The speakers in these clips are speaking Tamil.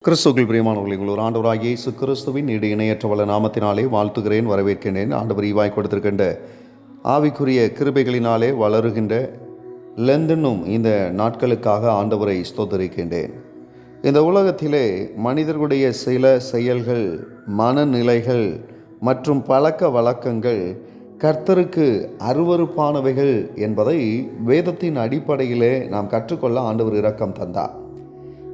கிறிஸ்துவுக்குள் பிரியமானவர்களே, உங்கள் ஒரு ஆண்டவராகிய இயேசு கிறிஸ்துவின் இணையற்ற வல்ல நாமத்தினாலே வாழ்த்துகிறேன், வரவேற்கின்றேன். ஆண்டவர் ஈவாய் கொடுத்திருக்கின்ற ஆவிக்குரிய கிருபைகளினாலே வளருகின்ற லெந்தனும் இந்த நாட்களுக்காக ஆண்டவரை ஸ்தோத்தரிக்கின்றேன். இந்த உலகத்திலே மனிதர்களுடைய சில செயல்கள், மனநிலைகள் மற்றும் பழக்க வழக்கங்கள் கர்த்தருக்கு அருவருப்பானவைகள் என்பதை வேதத்தின் அடிப்படையிலே நாம் கற்றுக்கொள்ள ஆண்டவர் இரக்கம் தந்தார்.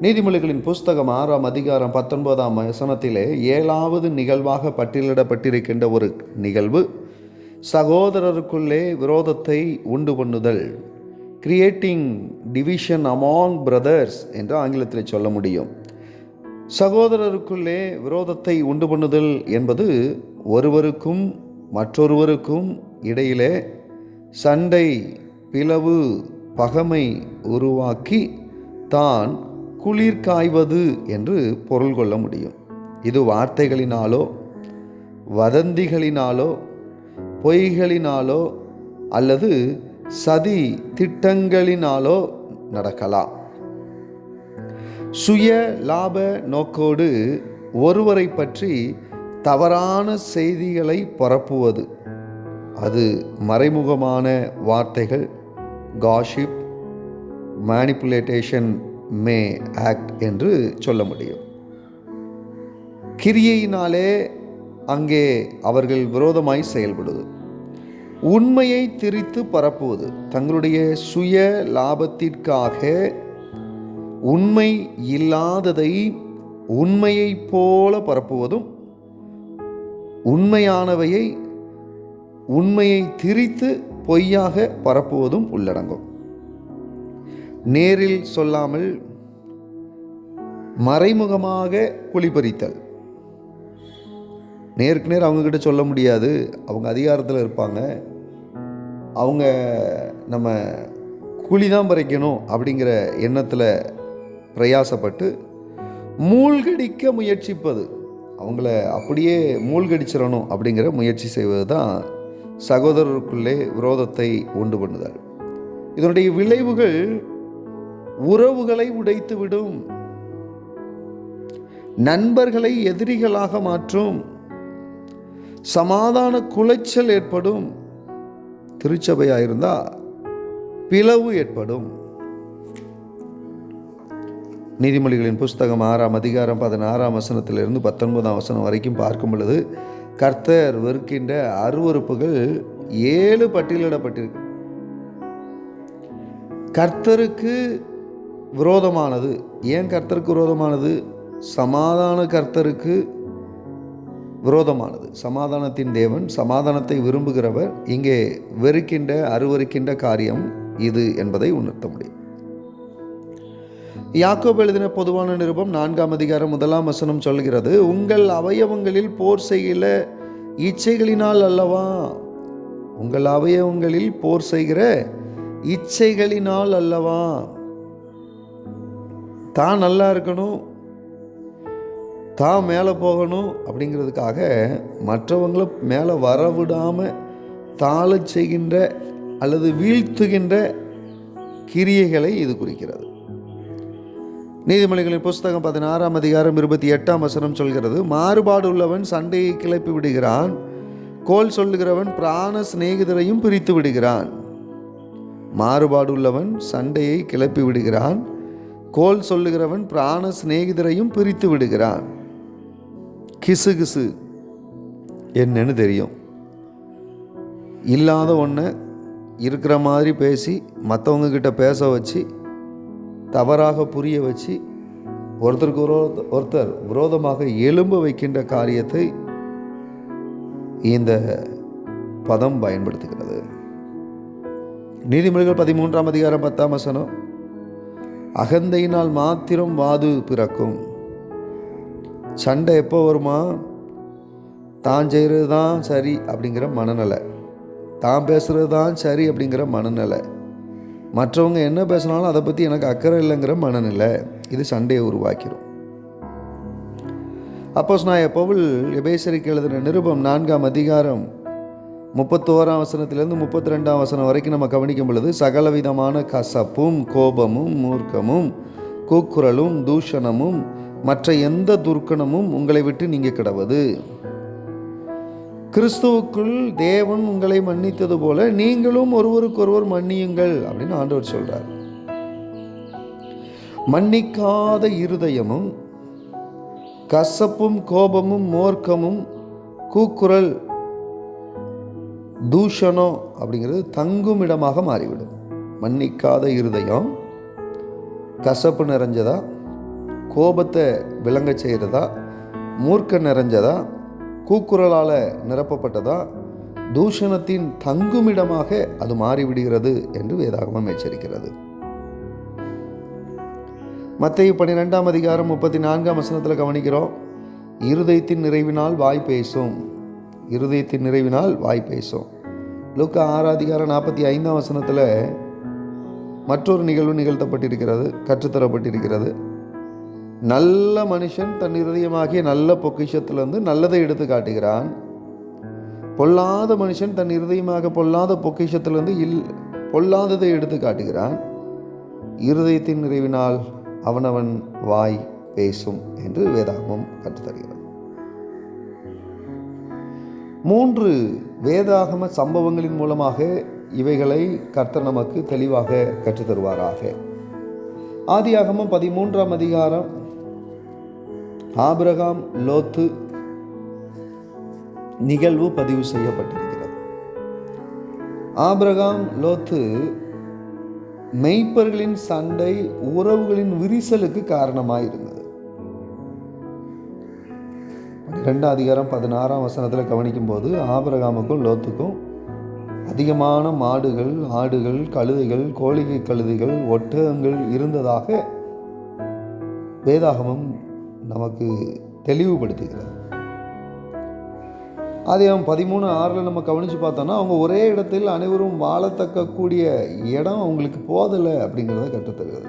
நீதிமொழிகளின் புஸ்தகம் 6ஆம் அதிகாரம் 19ஆம் வசனத்திலே 7வது நிகழ்வாக பட்டியலிடப்பட்டிருக்கின்ற ஒரு நிகழ்வு சகோதரருக்குள்ளே விரோதத்தை உண்டு பண்ணுதல், கிரியேட்டிங் டிவிஷன் அமாங் பிரதர்ஸ் என்று ஆங்கிலத்தில் சொல்ல முடியும். சகோதரருக்குள்ளே விரோதத்தை உண்டு பண்ணுதல் என்பது ஒருவருக்கும் மற்றொருவருக்கும் இடையிலே சண்டை, பிளவு, பகைமை உருவாக்கி தான் குளிர் காய்வது என்று பொருள் கொள்ள முடியும். இது வார்த்தைகளினாலோ, வதந்திகளினாலோ, பொய்களினாலோ அல்லது சதி திட்டங்களினாலோ நடக்கலாம். சுய லாப நோக்கோடு ஒருவரை பற்றி தவறான செய்திகளை பரப்புவது, அது மறைமுகமான வார்த்தைகள், காஷிப், மேனிப்புலேட்டேஷன் மே ஆக்ட் என்று சொல்ல முடியும். கிரியையினாலே அங்கே அவர்கள் விரோதமாய் செயல்படுவது, உண்மையை திரித்து பரப்புவது, தங்களுடைய சுய லாபத்திற்காக உண்மை இல்லாததை உண்மையைப் போல பரப்புவதும், உண்மையை திரித்து பொய்யாக பரப்புவதும் உள்ளடங்கும். நேரில் சொல்லாமல் மறைமுகமாக குழிபறித்தல். நேருக்கு நேர் அவங்கக்கிட்ட சொல்ல முடியாது, அவங்க அதிகாரத்தில் இருப்பாங்க, அவங்க நம்ம குழி தான் பறிக்கணும் அப்படிங்கிற எண்ணத்தில் பிரயாசப்பட்டு மூழ்கடிக்க முயற்சிப்பது, அவங்கள அப்படியே மூழ்கடிச்சிடணும் அப்படிங்கிற முயற்சி செய்வது தான் சகோதரருக்குள்ளே விரோதத்தை உண்டு பண்ணுதல். இதனுடைய விளைவுகள் உறவுகளை உடைத்துவிடும், நண்பர்களை எதிரிகளாக மாற்றும், சமாதான குலைச்சல் ஏற்படும், திருச்சபையாயிருந்தா பிளவு ஏற்படும். நீதிமொழிகளின் புஸ்தகம் 6ஆம் அதிகாரம் 16ஆம் வசனத்திலிருந்து 19ஆம் வசனம் வரைக்கும் பார்க்கும் பொழுது கர்த்தர் வெறுக்கின்ற அருவருப்புகள் 7 பட்டியலிடப்பட்டிருக்கு. கர்த்தருக்கு விரோதமானது. ஏன் கர்த்தருக்கு விரோதமானது? சமாதான கர்த்தருக்கு விரோதமானது. சமாதானத்தின் தேவன், சமாதானத்தை விரும்புகிறவர். இங்கே வெறுக்கின்ற அருவருக்கின்ற காரியம் இது என்பதை உணர்த்த முடியும். யாக்கோபு எழுதின பொதுவான நிருபம் 4ஆம் அதிகாரம் 1ஆம் வசனம் சொல்கிறது, உங்கள் அவயவங்களில் போர் செய்கிற இச்சைகளினால் அல்லவா, உங்கள் அவயவங்களில் போர் செய்கிற இச்சைகளினால் அல்லவா. தான் நல்லா இருக்கணும், தான் மேலே போகணும் அப்படிங்கிறதுக்காக மற்றவங்களை மேலே வரவிடாமல் தாழ செய்கின்ற அல்லது வீழ்த்துகின்ற கிரியைகளை இது குறிக்கிறது. நீதிமொழிகளின் புஸ்தகம் 16ஆம் அதிகாரம் 28ஆம் வசனம் சொல்கிறது, மாறுபாடு உள்ளவன் சண்டையை கிளப்பி விடுகிறான், கோல் சொல்லுகிறவன் பிராண சிநேகிதரையும் பிரித்து விடுகிறான். மாறுபாடுள்ளவன் சண்டையை கிளப்பி விடுகிறான், கோல் சொல்லுகிறவன் பிராண சிநேகிதரையும் பிரித்து விடுகிறான். கிசு என்னன்னு தெரியும், இல்லாத ஒன்றை இருக்கிற மாதிரி பேசி மற்றவங்க கிட்ட பேச வச்சு தவறாக புரிய வச்சு ஒருத்தருக்கு ஒருத்தர் விரோதமாக எழும்ப வைக்கின்ற காரியத்தை இந்த பதம் பயன்படுத்துகிறது. நீதிமொழிகள் 13ஆம் அதிகாரம் 10ஆம் வசனம், அகந்தையினால் மாத்திரம் வாது பிறக்கும். சண்டை எப்போ வருமா? தான் செய்கிறது தான் சரி அப்படிங்கிற மனநிலை, தான் பேசுகிறது தான் சரி அப்படிங்கிற மனநிலை, மற்றவங்க என்ன பேசினாலும் அதை பற்றி எனக்கு அக்கறை இல்லைங்கிற மனநிலை, இது சண்டையை உருவாக்கிடும். அப்போஸ்தலனாகிய பவுல் எபேசியருக்கு எழுதின நிருபம் 4ஆம் அதிகாரம் 31ஆம் வசனத்திலிருந்து 32ஆம் வசனம் வரைக்கும் நம்ம கவனிக்கும் பொழுது, சகலவிதமான கசப்பும் கோபமும் மூர்க்கமும் கூக்குரலும் தூஷணமும் மற்ற எந்த துர்க்கணமும் உங்களை விட்டு நீங்க கிடவது. கிறிஸ்துவுக்குள் தேவன் உங்களை மன்னித்தது போல நீங்களும் ஒருவருக்கொருவர் மன்னியுங்கள் அப்படின்னு ஆண்டவர் சொல்றார். மன்னிக்காத இருதயமும் கசப்பும் கோபமும் மூர்க்கமும் கூக்குரல் தூஷணம் அப்படிங்கிறது தங்கும் இடமாக மாறிவிடும். மன்னிக்காத இருதயம் கசப்பு நிறைஞ்சதா, கோபத்தை விளங்க செய்கிறதா, மூர்க்க நிறைஞ்சதா, கூக்குரலால் நிரப்பப்பட்டதா, தூஷணத்தின் தங்குமிடமாக அது மாறிவிடுகிறது என்று வேதாகமம் எச்சரிக்கிறது. மத்தேயு 12ஆம் அதிகாரம் 34ஆம் வசனத்தில் கவனிக்கிறோம். இருதயத்தின் நிறைவினால் வாய் பேசும். இருதயத்தின் நிறைவினால் வாய் பேசும். லூக்கா 6 அதிகாரம் 45ஆம் வசனத்தில் மற்றொரு நிகழ்வு நிகழ்த்தப்பட்டிருக்கிறது, கற்றுத்தரப்பட்டிருக்கிறது. நல்ல மனுஷன் தன் இருதயமாகிய நல்ல பொக்கிஷத்திலிருந்து நல்லதை எடுத்து காட்டுகிறான். பொல்லாத மனுஷன் தன் இருதயமாக பொல்லாத பொக்கிஷத்திலிருந்து பொல்லாததை எடுத்து காட்டுகிறான். இருதயத்தின் நிறைவினால் அவனவன் வாய் பேசும் என்று வேதாகமம் கற்றுத்தருகிறது. 3 வேதாகம சம்பவங்களின் மூலமாக இவைகளை கர்த்தர் நமக்கு தெளிவாக கற்றுத்தருவாராக. ஆதியாகமம் 13ஆம் அதிகாரம் ஆபிரகாம் லோத்து நிகழ்வு பதிவு செய்யப்பட்டிருக்கிறது. ஆபிரகாம் லோத்து மெய்ப்பர்களின் சண்டை உறவுகளின் விரிசலுக்கு காரணமாயிருந்தது. 12ஆம் அதிகாரம் 16ஆம் வசனத்தில் கவனிக்கும் போது ஆபிரகாமுக்கும் லோத்துக்கும் அதிகமான மாடுகள், ஆடுகள், கழுதைகள், கோழிகை கழுதைகள், ஒட்டகங்கள் இருந்ததாக வேதாகமம் நமக்கு தெளிவுபடுத்துகிறது. ஆதியாகமம் 13:6 நம்ம கவனித்து பார்த்தோம்னா அவங்க ஒரே இடத்தில் அனைவரும் வாழத்தக்க கூடிய இடம் அவங்களுக்கு போதலை அப்படிங்கிறத கற்றுத்தருகிறது.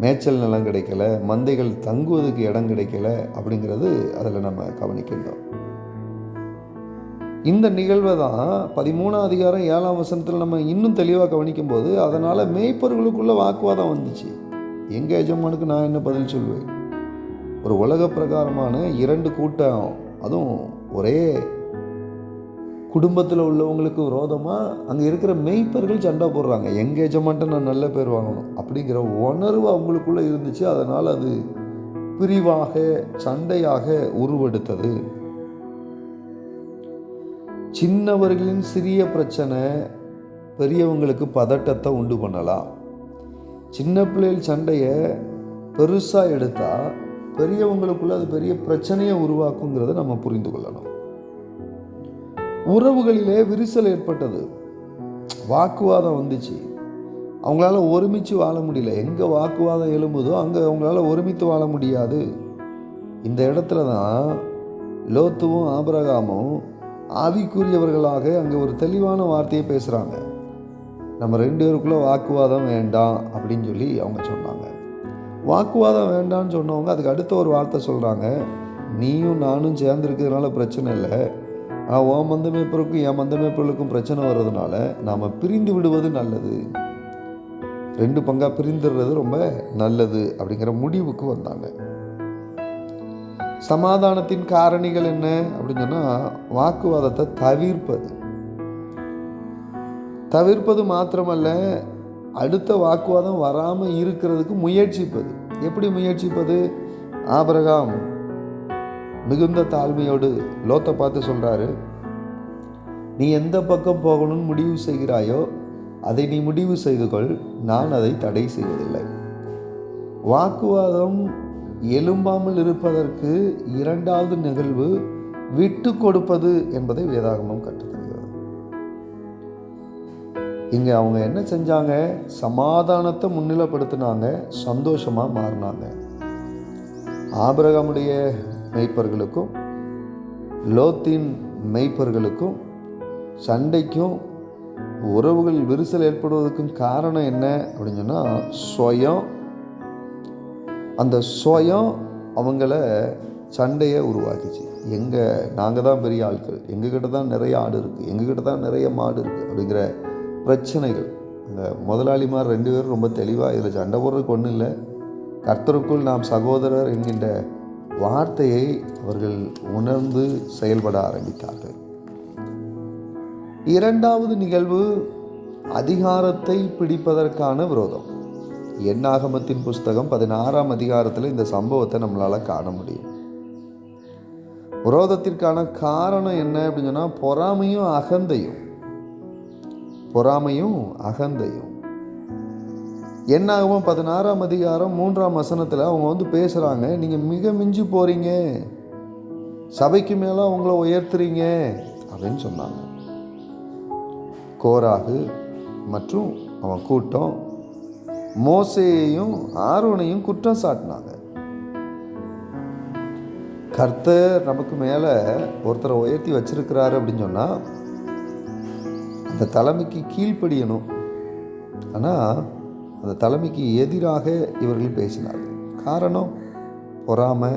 மேய்ச்சல் நிலம் கிடைக்கல, மந்தைகள் தங்குவதற்கு இடம் கிடைக்கல அப்படிங்கிறது அதில் நம்ம கவனிக்கின்றோம். இந்த நிகழ்வை தான் 13ஆம் அதிகாரம் 7ஆம் வசனத்தில் நம்ம இன்னும் தெளிவாக கவனிக்கும் போது அதனால் மேய்ப்பர்களுக்குள்ள வாக்குவாதம் வந்துச்சு. எங்கள் எஜமானுக்கு நான் என்ன பதில் சொல்லுவேன்? ஒரு உலக பிரகாரமான 2 கூட்டம், அதுவும் ஒரே குடும்பத்தில் உள்ளவங்களுக்கு விரோதமாக அங்கே இருக்கிற மெய்ப்பர்கள் சண்டை போடுறாங்க. எங்கள் எஜமான்ட்ட நான் நல்ல பேர் வாங்கணும் அப்படிங்கிற உணர்வு அவங்களுக்குள்ளே இருந்துச்சு. அதனால் அது பிரிவாக சண்டையாக உருவெடுத்தது. சின்னவர்களின் சிறிய பிரச்சனை பெரியவங்களுக்கு பதட்டத்தை உண்டு பண்ணலாம். சின்ன பிள்ளைகள் சண்டையை பெருசாக எடுத்தால் பெரியவங்களுக்குள்ள அது பெரிய பிரச்சனையை உருவாக்குங்கிறத நம்ம புரிந்து கொள்ளணும். உறவுகளிலே விரிசல் ஏற்பட்டது, வாக்குவாதம் வந்துச்சு. அவங்களால ஒருமித்து வாழ முடியல. எங்கே வாக்குவாதம் எழும்புதோ அங்கே அவங்களால ஒருமித்து வாழ முடியாது. இந்த இடத்துல தான் லோத்துவும் ஆபிரகாமும் ஆவிக்குரியவர்களாக அங்கே ஒரு தெளிவான வார்த்தையை பேசுகிறாங்க. நம்ம 2 பேருக்குள்ளே வாக்குவாதம் வேண்டாம் அப்படின்னு சொல்லி அவங்க சொன்னாங்க. வாக்குவாதம் வேண்டான்னு சொன்னவங்க அதுக்கு அடுத்த ஒரு வார்த்தை சொல்கிறாங்க, நீயும் நானும் சேர்ந்துருக்கிறதுனால பிரச்சனை இல்லை, ஆனால் உன் மந்த மேய்ப்பருக்கும் என் மந்த மேய்ப்பர்களுக்கும் பிரச்சனை வர்றதுனால நாம் பிரிந்து விடுவது நல்லது, 2 பங்காக பிரிந்துடுறது ரொம்ப நல்லது அப்படிங்கிற முடிவுக்கு வந்தாங்க. சமாதானத்தின் காரணிகள் என்ன அப்படின்னு சொன்னால் வாக்குவாதத்தை தவிர்ப்பது மாத்திரமல்ல, அடுத்த வாக்குவாதம் வராமல் இருக்கிறதுக்கு முயற்சிப்பது. எப்படி முயற்சிப்பது? ஆபிரகாம் மிகுந்த தாழ்மையோடு லோத்தை பார்த்து சொல்கிறாரு, நீ எந்த பக்கம் போகணும்னு முடிவு செய்கிறாயோ அதை நீ முடிவு செய்து கொள், நான் அதை தடை செய்வதில்லை. வாக்குவாதம் எழும்பாமல் இருப்பதற்கு 2வது நிகழ்வு விட்டு கொடுப்பது என்பதை வேதாகமம் கற்றுத்தருகிறது. இங்கே அவங்க என்ன செஞ்சாங்க? சமாதானத்தை முன்னிலைப்படுத்தினாங்க, சந்தோஷமாக மாறினாங்க. ஆபிரகாமுடைய மெய்ப்பர்களுக்கும் லோத்தின் மெய்ப்பர்களுக்கும் சண்டைக்கும் உறவுகள் விரிசல் ஏற்படுவதற்கும் காரணம் என்ன அப்படின்னு சொன்னால் சுயம். அந்த சுயம் அவங்கள சண்டையை உருவாக்கிச்சு. நாங்கள் தான் பெரிய ஆட்கள், எங்ககிட்ட தான் நிறைய ஆடு இருக்குது, எங்ககிட்ட தான் நிறைய மாடு இருக்குது அப்படிங்கிற பிரச்சனைகள். அந்த முதலாளிமார் 2 பேரும் ரொம்ப தெளிவாக இதில் சண்டை போடுறதுக்கு ஒன்றும் இல்லை, கர்த்தருக்குள் நாம் சகோதரர் என்கின்ற வார்த்தையை அவர்கள் உணர்ந்து செயல்பட ஆரம்பித்தார்கள். இரண்டாவது நிகழ்வு அதிகாரத்தை பிடிப்பதற்கான விரோதம். என்னாகமத்தின் புஸ்தகம் 16ஆம் அதிகாரத்தில் இந்த சம்பவத்தை நம்மளால் காண முடியும். விரோதத்திற்கான காரணம் என்ன அப்படின்னு சொன்னால் பொறாமையும் அகந்தையும். என்னாகவும் 16ஆம் அதிகாரம் 3ஆம் வசனத்தில் அவங்க பேசுகிறாங்க, நீங்கள் மிக மிஞ்சி போகிறீங்க, சபைக்கு மேலே உங்களை உயர்த்துறீங்க அப்படின்னு சொன்னாங்க. கோராகு மற்றும் அவன் கூட்டம் மோசேயையும் ஆரோனையும் குற்றம் சாட்டினாங்க. கர்த்தர் நமக்கு மேலே ஒருத்தரை உயர்த்தி வச்சிருக்கிறாரு அப்படின்னு சொன்னால் அந்த தலைமைக்கு கீழ்ப்படியணும். ஆனால் அந்த தலைமைக்கு எதிராக இவர்கள் பேசினார்கள். காரணம் பொறாமை,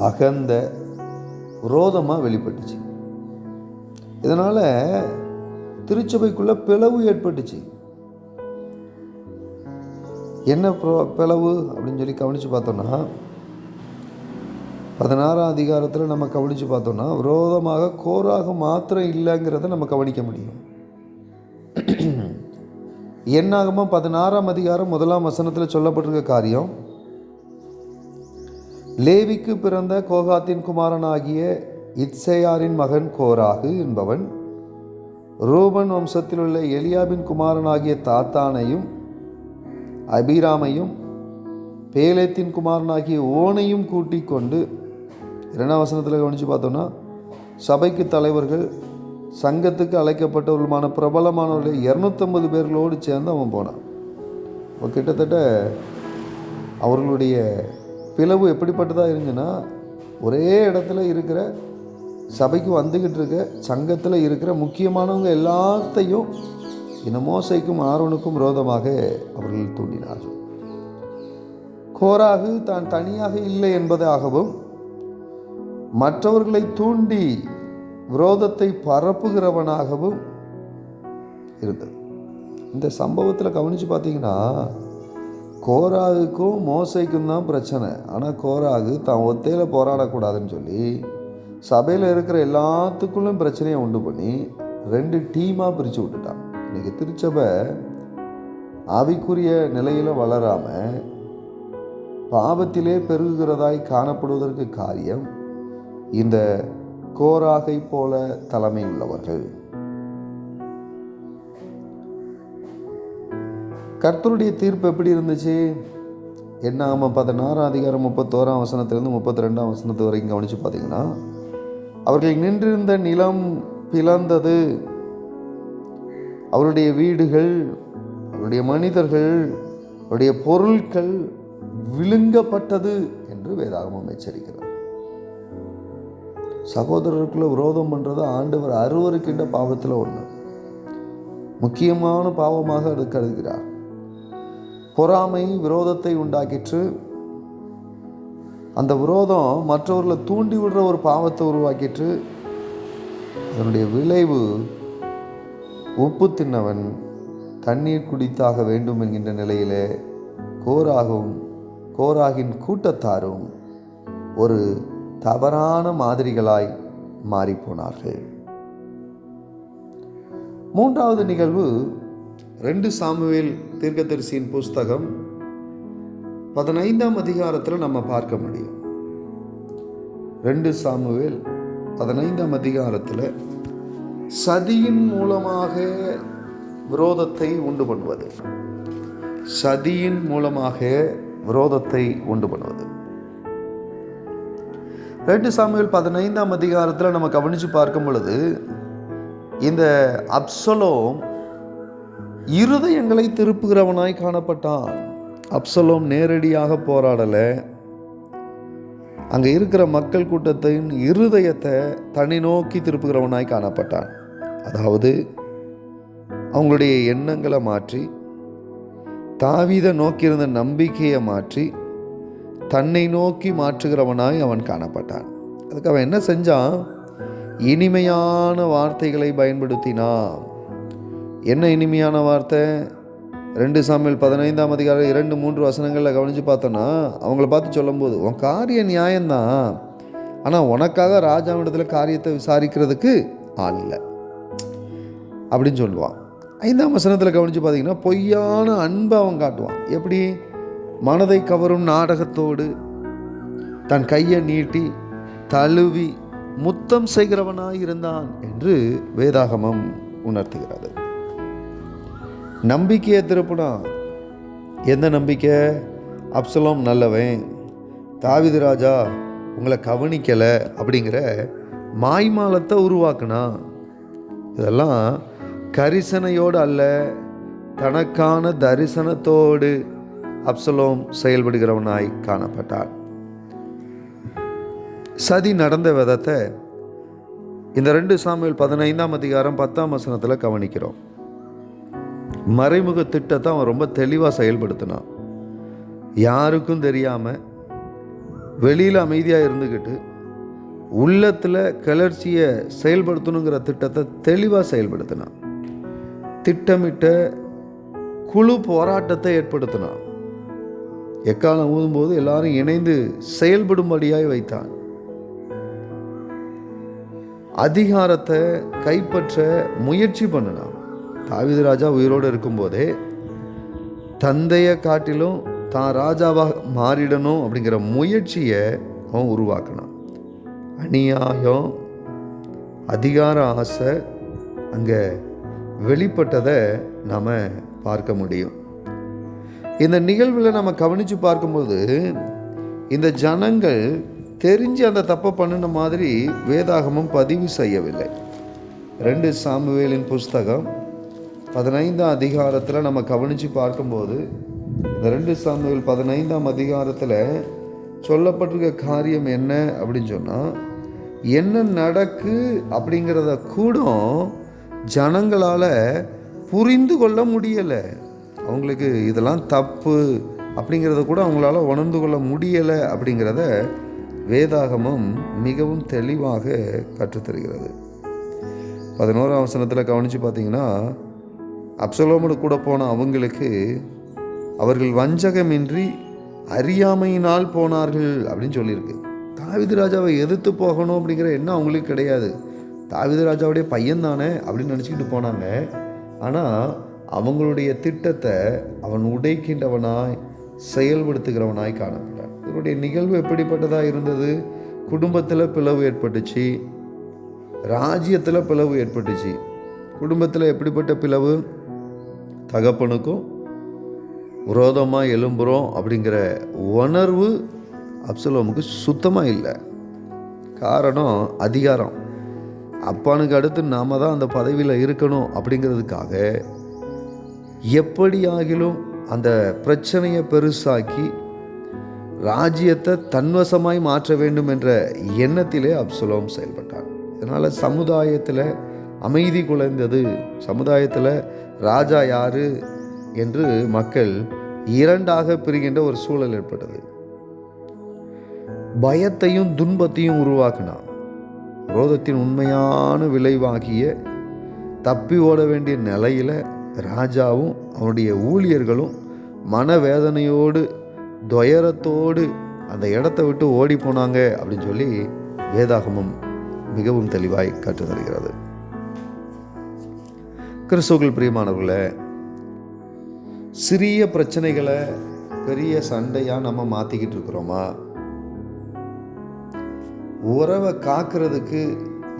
அகந்த, விரோதமாக வெளிப்பட்டுச்சு. இதனால் திருச்சபைக்குள்ள பிளவு ஏற்பட்டுச்சு. என்ன பிளவு அப்படின்னு சொல்லி கவனித்து பார்த்தோன்னா 16ஆம் அதிகாரத்தில் நம்ம கவனித்து பார்த்தோன்னா விரோதமாக கோராக மாத்திரம் இல்லைங்கிறத நம்ம கவனிக்க முடியும். என்னாகமோ 16ஆம் அதிகாரம் 1ஆம் வசனத்தில் சொல்லப்பட்டிருக்க காரியம், லேவிக்கு பிறந்த கோகாத்தின் குமாரனாகிய இத்சேயாரின் மகன் கோராகு என்பவன் ரூபன் வம்சத்தில் உள்ள எலியாபின் குமாரனாகிய தாத்தானையும் அபிராமையும் பேலேத்தின் குமாரனாகிய ஓனையும் கூட்டிக் கொண்டு, 2ஆம் வசனத்தில் கவனித்து பார்த்தோன்னா சபைக்கு தலைவர்கள், சங்கத்துக்கு அழைக்கப்பட்டவர்களுமான பிரபலமானவர்கள் 250 பேர்களோடு சேர்ந்து அவன் போனான். இப்போ கிட்டத்தட்ட அவர்களுடைய பிளவு எப்படிப்பட்டதாக இருந்துச்சுன்னா, ஒரே இடத்துல இருக்கிற சபைக்கு வந்துக்கிட்டு இருக்க சங்கத்தில் இருக்கிற முக்கியமானவங்க எல்லாத்தையும் இந்த மோசைக்கும் ஆரோனுக்கும் விரோதமாக அவர்கள் தூண்டினார்கள். கோராகு தான் தனியாக இல்லை என்பதாகவும் மற்றவர்களை தூண்டி விரோதத்தை பரப்புகிறவனாகவும் இருந்தது. இந்த சம்பவத்தில் கவனித்து பார்த்தீங்கன்னா கோராகுக்கும் மோசைக்கும் தான் பிரச்சனை. ஆனால் கோராகு தான் ஒத்தையில் போராடக்கூடாதுன்னு சொல்லி சபையில் இருக்கிற எல்லாத்துக்குள்ளும் பிரச்சனையை உண்டு பண்ணி 2 டீமாக பிரித்து விட்டுட்டான். இன்றைக்கி திருச்சபை ஆவிக்குரிய நிலையில் வளராமல் பாவத்திலே பெருகுகிறதாய் காணப்படுவதற்கு காரியம் இந்த கோராகை போல தலைமை உள்ளவர்கள். கர்த்தருடைய தீர்ப்பு எப்படி இருந்துச்சு? என்னாகமோ 16ஆம் அதிகாரம் 31ஆம் வசனத்திலிருந்து 32ஆம் வசனத்து வரைக்கும் கவனித்து பார்த்தீங்கன்னா, அவர்கள் நின்றிருந்த நிலம் பிளந்தது, அவருடைய வீடுகள், அவருடைய மனிதர்கள், அவருடைய பொருட்கள் விழுங்கப்பட்டது என்று வேதாகமம் எச்சரிக்கிறார். சகோதரருக்குள்ள விரோதம் பண்ணுறது ஆண்டவர் அருவருக்கின்ற பாவத்தில் ஒன்று, முக்கியமான பாவமாக அது கருதுகிறார். பொறாமை விரோதத்தை உண்டாக்கிற்று. அந்த விரோதம் மற்றவர்களை தூண்டி விடுற ஒரு பாவத்தை உருவாக்கிற்று. அதனுடைய விளைவு உப்பு தின்னவன் தண்ணீர் குடித்தாக வேண்டும் என்கின்ற நிலையிலே கோராகின் கூட்டத்தாரும் ஒரு தவறான மாதிரிகளாய் மாறிப்போனார்கள். 3வது நிகழ்வு 2 சாமுவேல் தீர்க்கதரிசியின் புஸ்தகம் 15ஆம் அதிகாரத்தில் நம்ம பார்க்க முடியும். 2 சாமுவேல் 15ஆம் அதிகாரத்தில் சதியின் மூலமாக விரோதத்தை உண்டு பண்ணுவது. 2 சாமுவேல் 15ஆம் அதிகாரத்தில் நம்ம கவனித்து பார்க்கும் பொழுது இந்த அப்சலோம் இருதயங்களை திருப்புகிறவனாய் காணப்பட்டான். அப்சலோம் நேரடியாக போராடலை. அங்கே இருக்கிற மக்கள் கூட்டத்தின் இருதயத்தை தன்னை நோக்கி திருப்புகிறவனாய் காணப்பட்டான். அதாவது அவங்களுடைய எண்ணங்களை மாற்றி, தாவீதை நோக்கியிருந்த நம்பிக்கையை மாற்றி தன்னை நோக்கி மாற்றுகிறவனாய் அவன் காணப்பட்டான். அதுக்கு அவன் என்ன செஞ்சான்? இனிமையான வார்த்தைகளை பயன்படுத்தினான். என்ன இனிமையான வார்த்தை? 2 சாமுவேல் 15ஆம் அதிகாரம் 2-3 வசனங்களில் கவனித்து பார்த்தோன்னா அவங்கள பார்த்து சொல்லும்போது, உன் காரிய நியாயம்தான், ஆனால் உனக்காக ராஜாவிடத்தில் காரியத்தை விசாரிக்கிறதுக்கு ஆள் இல்லை அப்படின்னு சொல்லுவான். 5ஆம் வசனத்தில் கவனித்து பார்த்தீங்கன்னா பொய்யான அன்பை அவன் காட்டுவான். எப்படி? மனதை கவரும் நாடகத்தோடு தன் கையை நீட்டி தழுவி முத்தம் செய்கிறவனாய் இருந்தான் என்று வேதாகமம் உணர்த்துகிறது. நம்பிக்கையை திருப்பினான். எந்த நம்பிக்கை? அப்சலோம் நல்லவன், தாவீது ராஜா உங்களை கவனிக்கலை அப்படிங்கிற மாய்மாலத்தை உருவாக்குனான். இதெல்லாம் கரிசனையோடு அல்ல, தனக்கான தரிசனத்தோடு அப்சலோம் செயல்படுகிறவனாய் காணப்பட்டான். சதி நடந்த விதத்தை இந்த 2 சாமுவேல் 15ஆம் அதிகாரம் 10ஆம் வசனத்தில் கவனிக்கிறோம். மறைமுக திட்டத்தை அவன் ரொம்ப தெளிவாக செயல்படுத்தினான். யாருக்கும் தெரியாமல் வெளியில் அமைதியாக இருந்துக்கிட்டு உள்ளத்தில் கிளர்ச்சியை செயல்படுத்தணுங்கிற திட்டத்தை தெளிவாக செயல்படுத்தினான். திட்டமிட்ட குழு போராட்டத்தை ஏற்படுத்தினான். எக்காலம் ஊதும்போது எல்லாரும் இணைந்து செயல்படும்படியாய் வைத்தான். அதிகாரத்தை கைப்பற்ற முயற்சி பண்ணினான். தாவீது ராஜா உயிரோடு இருக்கும்போதே தந்தையை காட்டிலும் தான் ராஜாவாக மாறிடணும் அப்படிங்கிற முயற்சியை அவன் உருவாக்கினான். அநியாயம், அதிகார ஆசை அங்கே வெளிப்பட்டதை நாம் பார்க்க முடியும். இந்த நிகழ்வில் நம்ம கவனித்து பார்க்கும்போது இந்த ஜனங்கள் தெரிஞ்சு அந்த தப்பை பண்ணின மாதிரி வேதாகமம் பதிவு செய்யவில்லை. 2 சாமுவேலின் புஸ்தகம் 15ஆம் அதிகாரத்தில் நம்ம கவனித்து பார்க்கும்போது இந்த 2 சாமுவேல் 15ஆம் அதிகாரத்தில் சொல்லப்பட்டிருக்க காரியம் என்ன அப்படின்னு சொன்னால், என்ன நடக்கு அப்படிங்கிறத கூட ஜனங்களால் புரிந்து கொள்ள முடியலை. அவங்களுக்கு இதெல்லாம் தப்பு அப்படிங்கிறத கூட அவங்களால உணர்ந்து கொள்ள முடியலை அப்படிங்கிறத வேதாகமம் மிகவும் தெளிவாக கற்றுத்தருகிறது. 11ஆம் வசனத்தில் கவனித்து பார்த்தீங்கன்னா, அப்சலோமோடு கூட போன அவங்களுக்கு அவர்கள் வஞ்சகமின்றி அறியாமையினால் போனார்கள் அப்படின்னு சொல்லியிருக்கு. தாவீது ராஜாவை எதிர்த்து போகணும் அப்படிங்கிற எண்ணம் அவங்களுக்கு கிடையாது. தாவீது ராஜாவுடைய பையன் தானே அப்படின்னு நினச்சிக்கிட்டு போனாங்க. ஆனால் அவங்களுடைய திட்டத்தை அவன் உடைக்கின்றவனாய் செயல்படுத்துகிறவனாய் காணப்பட்டான். இதனுடைய நிகழ்வு எப்படிப்பட்டதாக இருந்தது? குடும்பத்தில் பிளவு ஏற்பட்டுச்சு, ராஜ்யத்தில் பிளவு ஏற்பட்டுச்சு. குடும்பத்தில் எப்படிப்பட்ட பிளவு? தகப்பனுக்கும் விரோதமாக எழும்புகிறோம் அப்படிங்கிற உணர்வு அப்சலோமுக்கு சுத்தமாக இல்லை. காரணம் அதிகாரம். அப்பானுக்கு அடுத்து நாம் தான் அந்த பதவியில் இருக்கணும் அப்படிங்கிறதுக்காக எப்படியாகிலும் அந்த பிரச்சனையை பெருசாக்கி ராஜ்யத்தை தன்வசமாய் மாற்ற வேண்டும் என்ற எண்ணத்திலே அப்சலோம் செயல்பட்டான். இதனால் சமுதாயத்தில் அமைதி குலைந்தது. சமுதாயத்தில் ராஜா யாரு என்று மக்கள் இரண்டாக பிரிகின்ற ஒரு சூழல் ஏற்பட்டது. பயத்தையும் துன்பத்தையும் உருவாக்கினான். விரோதத்தின் உண்மையான விளைவாகிய தப்பி ஓட வேண்டிய நிலையில் ராஜாவும் அவனுடைய ஊழியர்களும் மனவேதனையோடு துயரத்தோடு அந்த இடத்தை விட்டு ஓடி போனாங்க அப்படின்னு சொல்லி வேதாகமம் மிகவும் தெளிவாய் கற்றுத் தருகிறது. கிறிஸ்துவுக்குள் பிரியமானவர்களே, சிறிய பிரச்சனைகளை பெரிய சண்டையாக நம்ம மாற்றிக்கிட்டு இருக்கிறோமா? உறவை காக்கிறதுக்கு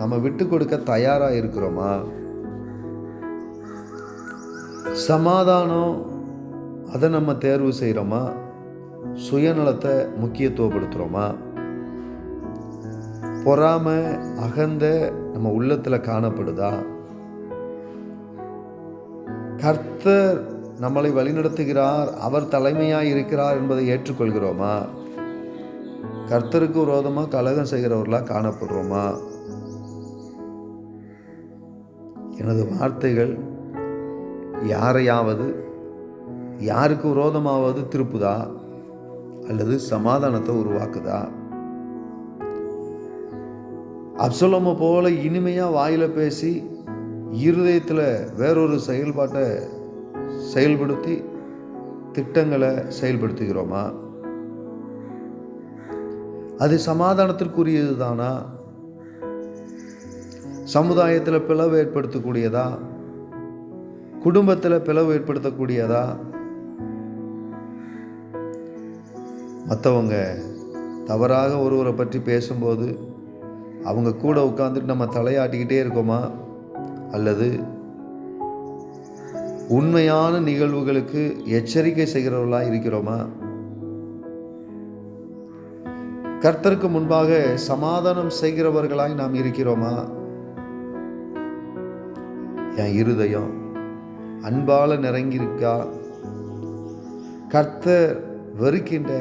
நம்ம விட்டு கொடுக்க தயாராக இருக்கிறோமா? சமாதானம் அதை நம்ம தேர்வு செய்கிறோமா? சுயநலத்தை முக்கியத்துவப்படுத்துகிறோமா? பொறாமை, அகந்தை நம்ம உள்ளத்தில் காணப்படுதா? கர்த்தர் நம்மளை வழிநடத்துகிறார், அவர் தலைமையாக இருக்கிறார் என்பதை ஏற்றுக்கொள்கிறோமா? கர்த்தருக்கு விரோதமாக கலகம் செய்கிறவர்களாக காணப்படுறோமா? எனது வார்த்தைகள் யாரையாவது யாருக்கு விரோதமாவது திருப்புதா அல்லது சமாதானத்தை உருவாக்குதா? அப்சலோமை போல இனிமையாக வாயில் பேசி இருதயத்தில் வேறொரு செயல்பாட்டை செயல்படுத்தி திட்டங்களை செயல்படுத்துகிறோமா? அது சமாதானத்திற்குரியது தானா? சமுதாயத்தில் பிளவு ஏற்படுத்தக்கூடியதா? குடும்பத்தில் பிளவு ஏற்படுத்தக்கூடியதா? மற்றவங்க தவறாக ஒருவரை பற்றி பேசும்போது அவங்க கூட உட்காந்துட்டு நம்ம தலையாட்டிக்கிட்டே இருக்கோமா? அல்லது உண்மையான நிகழ்வுகளுக்கு எச்சரிக்கை செய்கிறவர்களாக இருக்கிறோமா? கர்த்தருக்கு முன்பாக சமாதானம் செய்கிறவர்களாய் நாம் இருக்கிறோமா? என் இருதயம் அன்பால நிறைங்கிருக்கா? கர்த்தர் வெறுக்கின்ற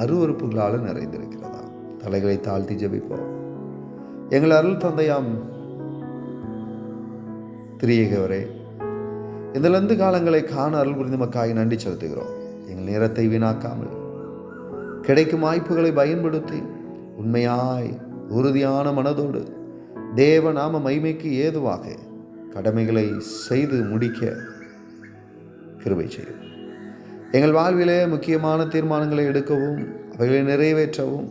அருவருப்புகளால் நிறைந்திருக்கிறதா? தலைகளை தாழ்த்தி ஜெபிப்போம். எங்கள் அருள் தந்தையாம் திரியேகவரே, இந்த லந்து காலங்களை காண அருள் புரிந்து மக்காய் நன்றி செலுத்துகிறோம். எங்கள் நேரத்தை வீணாக்காமல் கிடைக்கும் வாய்ப்புகளை பயன்படுத்தி உண்மையாய் உறுதியான மனதோடு தேவ நாம மகிமைக்கு ஏதுவாக கடமைகளை செய்து முடிக்க கிருபை செய்யும். எங்கள் வாழ்விலே முக்கியமான தீர்மானங்களை எடுக்கவும் அவைகளை நிறைவேற்றவும்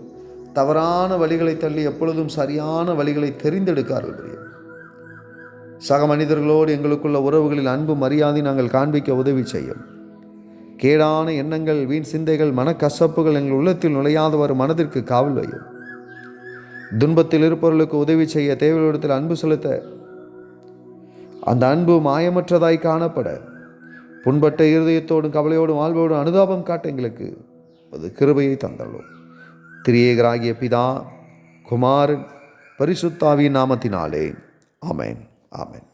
தவறான வழிகளை தள்ளி எப்பொழுதும் சரியான வழிகளை தெரிந்தெடுக்கார்கள் புரியும். சக மனிதர்களோடு எங்களுக்குள்ள உறவுகளில் அன்பு மரியாதை நாங்கள் காண்பிக்க உதவி செய்யும். கேடான எண்ணங்கள், வீண் சிந்தைகள், மனக்கசப்புகள் எங்கள் உள்ளத்தில் நுழையாதவர் மனதிற்கு காவல் வையும். துன்பத்தில் இருப்பவர்களுக்கு உதவி செய்ய, தேவையிடத்தில் அன்பு செலுத்த, அந்த அன்பு மாயமற்றதாய் காணப்பட, புண்பட்ட இருதயத்தோடும் கவலையோடும் வாழ்வோடும் அனுதாபம் காட்ட எங்களுக்கு அது கிருபையை தந்தள்ளோம். திரியேகராகிய பிதா, குமாரன், பரிசுத்தாவியின் நாமத்தினாலே ஆமென். ஆமென்.